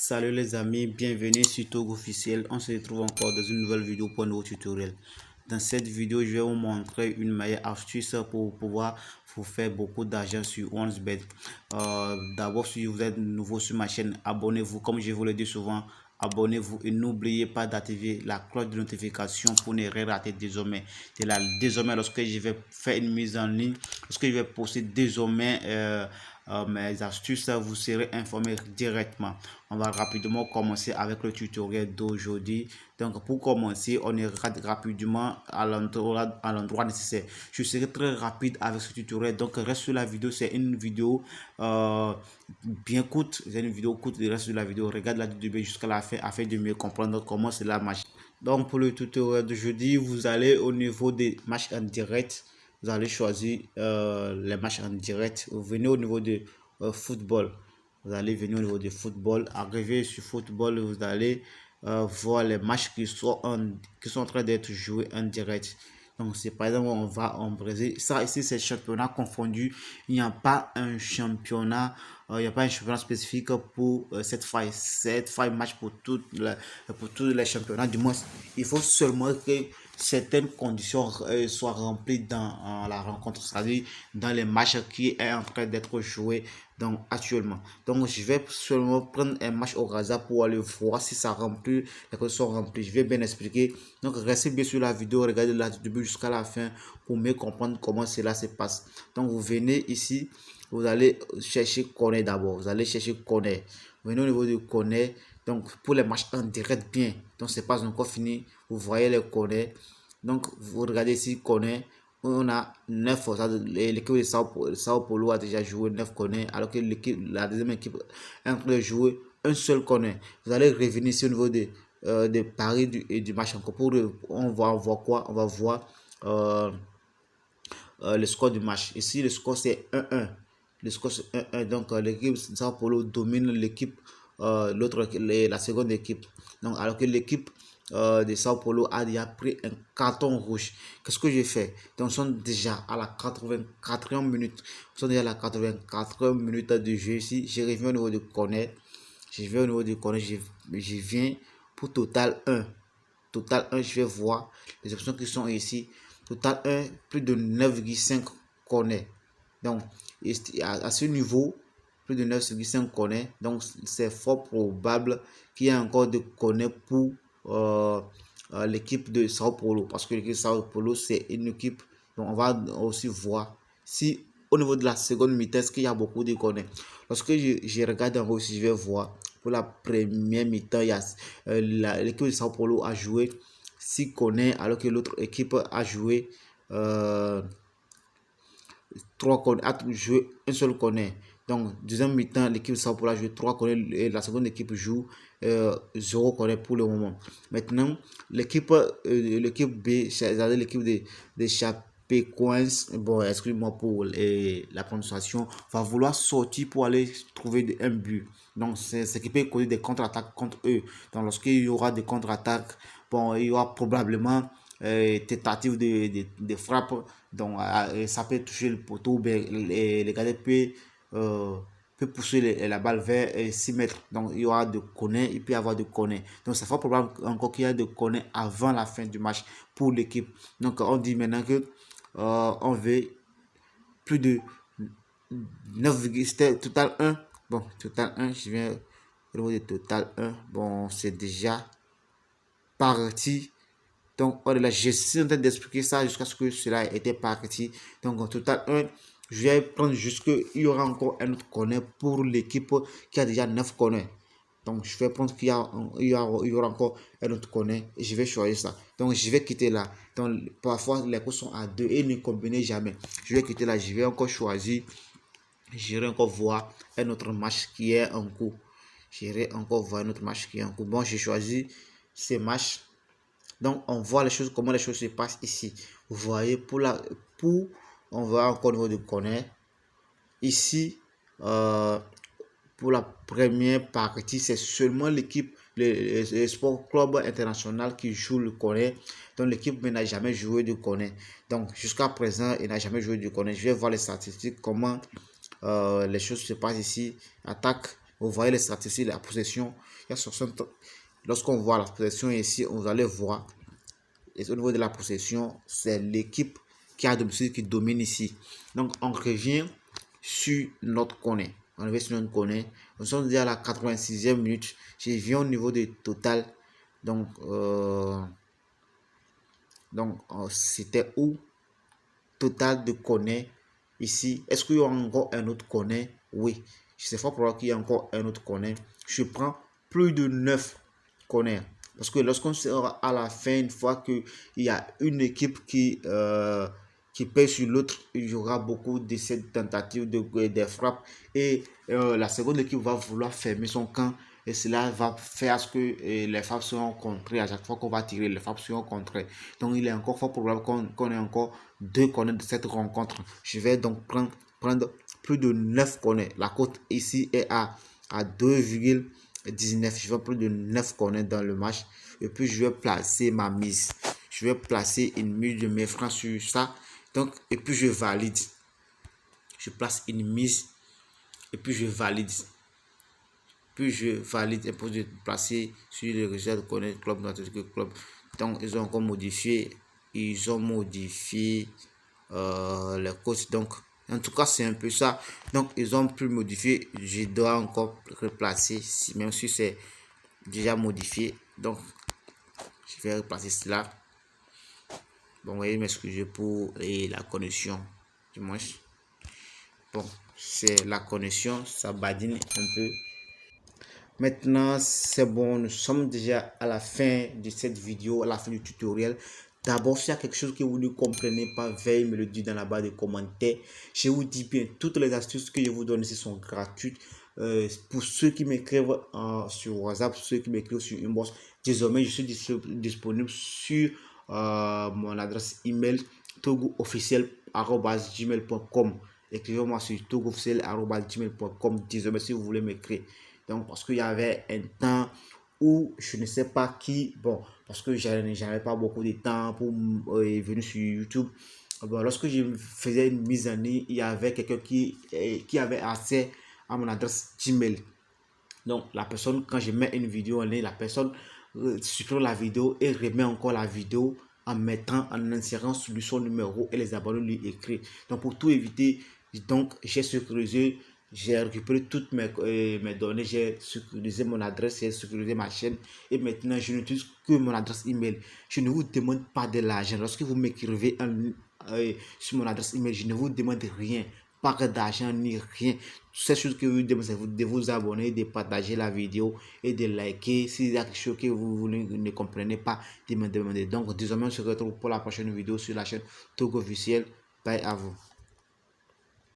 Salut les amis, bienvenue sur Togo officiel. On se retrouve encore dans une nouvelle vidéo pour un nouveau tutoriel. Dans cette vidéo, je vais vous montrer une meilleure astuce pour pouvoir vous faire beaucoup d'argent sur OneBet. D'abord, si vous êtes nouveau sur ma chaîne, abonnez-vous. Comme je vous le dis souvent, abonnez-vous et n'oubliez pas d'activer la cloche de notification pour ne rien rater désormais. Désormais, lorsque je vais faire une mise en ligne, lorsque je vais poster désormais mes astuces, vous serez informé directement. On va rapidement commencer avec le tutoriel d'aujourd'hui. Donc pour commencer, on ira rapidement à l'endroit nécessaire. Je serai très rapide avec ce tutoriel, donc reste sur la vidéo. C'est une vidéo bien courte, c'est une vidéo courte. Le reste de la vidéo, regarde la vidéo jusqu'à la fin afin de mieux comprendre comment cela marche. Donc pour le tutoriel d'aujourd'hui, vous allez au niveau des matchs en direct. Vous allez choisir les matchs en direct. Vous venez au niveau de football. Vous allez venir au niveau de football. Arrivé sur football, vous allez voir les matchs qui sont en train d'être joués en direct. Donc, c'est par exemple, on va en Brésil. Ça, ici, c'est championnat confondu. Il n'y a pas un championnat, il n'y a pas un championnat spécifique pour cette faille. Cette faille match pour tous les championnats. Du moins, il faut seulement que certaines conditions soient remplies dans la rencontre, c'est-à-dire dans les matchs qui est en train d'être joués donc actuellement. Donc je vais seulement prendre un match au hasard pour aller voir si ça remplit, les conditions sont remplies. Je vais bien expliquer. Donc restez bien sur la vidéo, regardez la du début jusqu'à la fin pour mieux comprendre comment cela se passe. Donc vous venez ici, vous allez chercher Connaît d'abord. Vous allez chercher Connaît. Vous venez au niveau de Connaît. Donc pour les matchs en direct bien. Donc c'est pas encore fini. Vous voyez les Connaît. Donc vous regardez ici Connaît. On a 9, l'équipe de Sao Paulo a déjà joué 9 Connaît, alors que la deuxième équipe est en train de jouer un seul Connaît. Vous allez revenir ici au niveau de paris et du match encore. On va voir quoi? On va voir le score du match. Ici, le score c'est 1-1. Le score c'est 1-1. Donc, l'équipe de Sao Paulo domine l'équipe, la seconde équipe. Donc, alors que l'équipe de Sao Paulo a déjà pris un carton rouge. Qu'est-ce que j'ai fait? Donc, nous sommes déjà à la 84e minute. Nous sommes déjà à la 84e minute de jeu ici. Je reviens au niveau de Connaît. Je viens au niveau de Connaît. Je viens pour total 1. Total 1, je vais voir les options qui sont ici. Total 1, plus de 9,5 Connaît. Donc, à ce niveau, plus de 9,5 Connaît. Donc, c'est fort probable qu'il y ait encore de Connaît pour l'équipe de Sao Paulo. Parce que l'équipe de Sao Paulo, c'est une équipe. Donc, on va aussi voir si au niveau de la seconde mi-temps, est-ce qu'il y a beaucoup de Connaît. Lorsque je regarde en haut, si je vais voir, pour la première mi-temps, l'équipe de Sao Paulo a joué 6 Connaît, alors que l'autre équipe a joué 3 Connaît, a joué un seul Connaît. Donc, deuxième mi-temps, l'équipe de Sao Paulo a joué 3 Connaît et la seconde équipe joue 0 Connaît pour le moment. Maintenant, l'équipe B, c'est-à-dire l'équipe de Chapecoense, bon, excusez-moi pour la prononciation, va vouloir sortir pour aller trouver un but. Donc, c'est ce qui peut causer des contre-attaques contre eux. Donc, lorsqu'il y aura des contre-attaques, bon, il y aura probablement tentative de frappe. Donc, ça peut toucher le poteau, les gars peut pousser la balle vers 6 mètres. Donc, il y aura de Connaît, il peut y avoir de Connaît. Donc, ça fera probable encore qu'il y ait de Connaît avant la fin du match pour l'équipe. Donc, on dit maintenant que on veut plus de 9, c'était total 1. Bon, total 1, je viens au niveau de total 1. Bon, c'est déjà parti. Donc, là, je suis en train d'expliquer ça jusqu'à ce que cela était parti. Donc, en total 1, je vais prendre jusqu'il y aura encore un autre Connaît pour l'équipe qui a déjà 9 Connaît. Donc, je vais prendre qu'il y aura encore un autre Connaît et je vais choisir ça. Donc, je vais quitter là. Donc, parfois, les coups sont à 2 et ne combinent jamais. Je vais quitter là. Je vais encore choisir. J'irai encore voir un autre match qui est en cours. J'irai encore voir un autre match qui est en cours. Bon, j'ai choisi ces matchs. Donc, on voit les choses, comment les choses se passent ici. Vous voyez, on voit encore au niveau de Connaît. Ici, pour la première partie, c'est seulement l'équipe, le Sport Club International qui joue le Connaît. Donc, l'équipe n'a jamais joué de Connaît. Donc, jusqu'à présent, il n'a jamais joué de Connaît. Je vais voir les statistiques, comment les choses se passent ici. Attaque, Vous voyez les statistiques, la possession. Il y a 60. Lorsqu'on voit la possession ici, vous allez voir. Et au niveau de la possession, c'est l'équipe qui a domicile qui domine ici. Donc, on revient sur notre corner. On revient sur notre corner. Nous sommes déjà à la 86e minute. Je viens au niveau du total. Donc, c'était où? Total de corner ici. Est-ce qu'il y a encore un autre corner? Oui. C'est fort probable qu'il y ait encore un autre corner. Je prends plus de 9 corners. Parce que lorsqu'on sera à la fin, une fois qu'il y a une équipe qui pèse sur l'autre, il y aura beaucoup de cette tentative de frappe. Et la seconde équipe va vouloir fermer son camp. Et cela va faire ce que les frappes seront contrées. À chaque fois qu'on va tirer, les frappes seront contrées. Donc, il est encore fort probable qu'on ait encore 2 corners de cette rencontre. Je vais donc prendre plus de 9 corners. La cote ici est à 2,19. Je vais plus de 9 corners dans le match. Et puis, je vais placer ma mise. Je vais placer une mise de mes francs sur ça. Donc, et puis, je valide. Je place une mise. Et puis, je valide. Puis je valide et pour placer sur le résultat de connaître club club. Donc ils ont encore modifié, les coachs. Donc en tout cas c'est un peu ça. Donc ils ont pu modifier. Je dois encore replacer, même si c'est déjà modifié. Donc je vais replacer cela. Bon, voyez m'excuser pour la connexion du moins. Bon, c'est la connexion, ça badine un peu. Maintenant, c'est bon, nous sommes déjà à la fin de cette vidéo, à la fin du tutoriel. D'abord, s'il y a quelque chose que vous ne comprenez pas, veuillez me le dire dans la barre de commentaires. Je vous dis bien, toutes les astuces que je vous donne ici sont gratuites. Pour ceux qui m'écrivent sur WhatsApp, ceux qui m'écrivent sur Inbox, désormais, je suis disponible sur mon adresse email togoofficiel@gmail.com. Écrivez-moi sur togoofficiel@gmail.com. Désormais, si vous voulez m'écrire. Donc, parce qu'il y avait un temps où je ne sais pas qui, bon, parce que j'avais pas beaucoup de temps pour venir sur YouTube. Bon, lorsque je faisais une mise en ligne, il y avait quelqu'un qui avait accès à mon adresse Gmail. Donc, la personne, quand je mets une vidéo en ligne, la personne supprime la vidéo et remet encore la vidéo en insérant sur son numéro et les abonnés lui écrivent. Donc, pour tout éviter, donc, j'ai sécurisé. J'ai récupéré toutes mes données, j'ai sécurisé mon adresse, j'ai sécurisé ma chaîne et maintenant je n'utilise que mon adresse email. Je ne vous demande pas de l'argent. Lorsque vous m'écrivez sur mon adresse email, je ne vous demande rien, pas d'argent ni rien. C'est chose que vous demandez, c'est de vous abonner, de partager la vidéo et de liker. S'il y a quelque chose que vous ne comprenez pas, de me demander. Donc désormais on se retrouve pour la prochaine vidéo sur la chaîne Togo Officiel. Bye à vous.